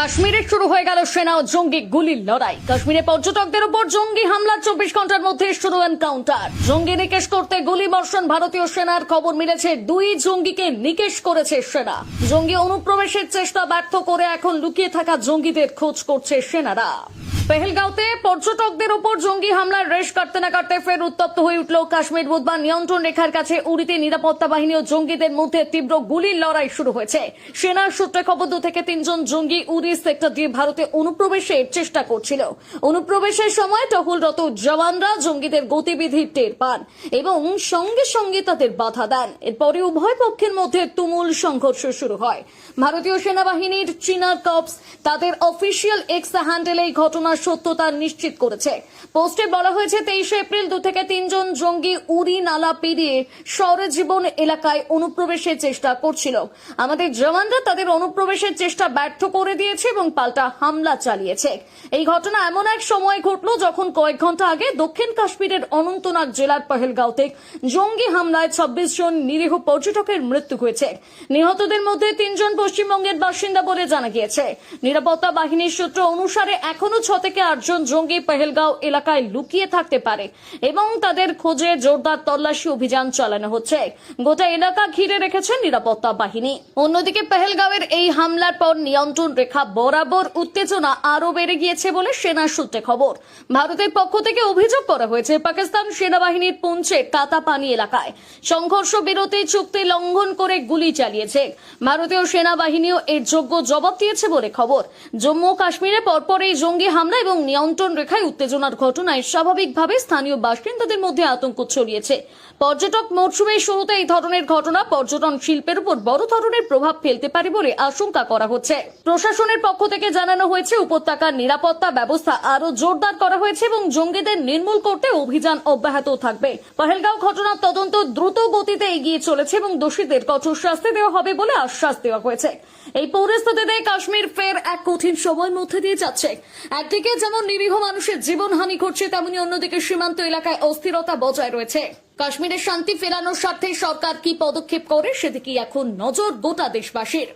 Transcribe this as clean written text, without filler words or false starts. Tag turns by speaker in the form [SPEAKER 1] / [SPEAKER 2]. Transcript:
[SPEAKER 1] কাশ্মীরে শুরু হয়ে গেল সেনা ও জঙ্গি গুলির লড়াই। কাশ্মীরে পর্যটকদের উপর জঙ্গি হামলা, 24 ঘন্টার মধ্যে শুরু এনকাউন্টার। জঙ্গি নিকেশ করতে গুলি বর্ষণ ভারতীয় সেনার। খবর মিলেছে 2 জঙ্গিকে নিকেশ করেছে সেনা। জঙ্গি অনুপ্রবেশের চেষ্টা ব্যর্থ করে এখন লুকিয়ে থাকা জঙ্গিদের খোঁজ করছে সেনারা। পেহেলগাঁওতে পর্যটকদের উপর জঙ্গি হামলার রেশ কাটতে না কাটতে ফের উত্তপ্ত হয়ে উঠল কাশ্মীর। বুধবার নিয়ন্ত্রণ রেখার কাছে উড়িতে নিরাপত্তা বাহিনী ও জঙ্গিদের মধ্যে তীব্র গুলির লড়াই শুরু হয়েছে। সেনার সূত্রে খবর, 2 থেকে 3 জন জঙ্গি উরি সেক্টর দিয়ে ভারতে অনুপ্রবেশের চেষ্টা করছিল। অনুপ্রবেশের সময় টহলরত জওয়ানরা জঙ্গিদের গতিবিধি টের পান এবং সঙ্গে সঙ্গে তাদের বাধা দেন। এরপরে উভয় পক্ষের মধ্যে তুমুল সংঘর্ষ শুরু হয়। ভারতীয় সেনাবাহিনীর চিনার কর্পস তাদের অফিসিয়াল এক্স হ্যান্ডেলে এই ঘটনার সত্যতা নিশ্চিত করেছে। পোস্টে বলা হয়েছে, 23 এপ্রিল 2 থেকে 3 জন জঙ্গি উরি নালা পেরিয়ে সরেজীবন এলাকায় অনুপ্রবেশের চেষ্টা করছিল। আমাদের জওয়ানরা তাদের অনুপ্রবেশের চেষ্টা ব্যর্থ করে দিয়েছে এবং পাল্টা হামলা চালিয়েছে। এই ঘটনা এমন এক সময় ঘটল যখন কয়েক ঘন্টা আগে দক্ষিণ কাশ্মীরের অনন্তনাগ জেলার পেহেলগাঁওতে জঙ্গি হামলায় 26 জন নিরীহ পর্যটকের মৃত্যু হয়েছে। নিহতদের মধ্যে 3 জন পশ্চিমবঙ্গের বাসিন্দা বলে জানা গিয়েছে। নিরাপত্তা বাহিনীর সূত্র অনুসারে এখনো 6 থেকে 8 জন জঙ্গি পেহেলগাঁও এলাকায় লুকিয়ে থাকতে পারে এবং তাদের খোঁজে জোরদার তল্লাশি অভিযান চালানো হচ্ছে। গোটা এলাকা ঘিরে রেখেছে নিরাপত্তা বাহিনী। অন্যদিকে পেহেলগাঁওয়ের এই হামলার পর নিয়ন্ত্রণ রেখা বরাবর উত্তেজনা আরো বেড়ে গিয়েছে বলে সেনার সূত্রে খবর। ভারতের পক্ষ থেকে অভিযোগ করা হয়েছে, পাকিস্তান সেনাবাহিনীর পুঞ্চের কাতাপানি এলাকায় সংঘর্ষ বিরতি চুক্তি লঙ্ঘন করে গুলি চালিয়েছে। ভারতীয় সেনাবাহিনীও এর যোগ্য জবাব দিয়েছে বলে খবর। জম্মু ও কাশ্মীরে পরপর এই জঙ্গি হামলা এবং নিয়ন্ত্রণ রেখায় উত্তেজনার ঘটনায় স্বাভাবিকভাবে স্থানীয় বাসিন্দাদের মধ্যে আতঙ্ক ছড়িয়েছে। পর্যটক মরশুমের শুরুতে এই ধরনের ঘটনা পর্যটন শিল্পের উপর বড় ধরনের প্রভাব ফেলতে পারে বলে আশঙ্কা করা হচ্ছে। প্রশাসনের পক্ষ থেকে জানানো হয়েছে, উপত্যকার নিরাপত্তা ব্যবস্থা আরো জোরদার করা হয়েছে এবং জঙ্গিদের নির্মূল করতে অভিযান অব্যাহত থাকবে। পহেলগাঁও ঘটনার তদন্ত দ্রুত গতিতে এগিয়ে চলেছে এবং দোষীদের কঠোর শাস্তি দেওয়া হবে বলে আশ্বাস দেওয়া হয়েছে। এই পরিস্থিতিতে কাশ্মীর ফের এক কঠিন সময়ের মধ্যে দিয়ে যাচ্ছে। একদিকে যেমন নিরীহ মানুষের জীবনহানি ঘটছে, তেমনি অন্যদিকে সীমান্ত এলাকায় অস্থিরতা বজায় রয়েছে। কাশ্মীরের শান্তি ফেরানোর স্বার্থে সরকার কি পদক্ষেপ করে সেদিকে এখন নজর গোটা দেশবাসীর।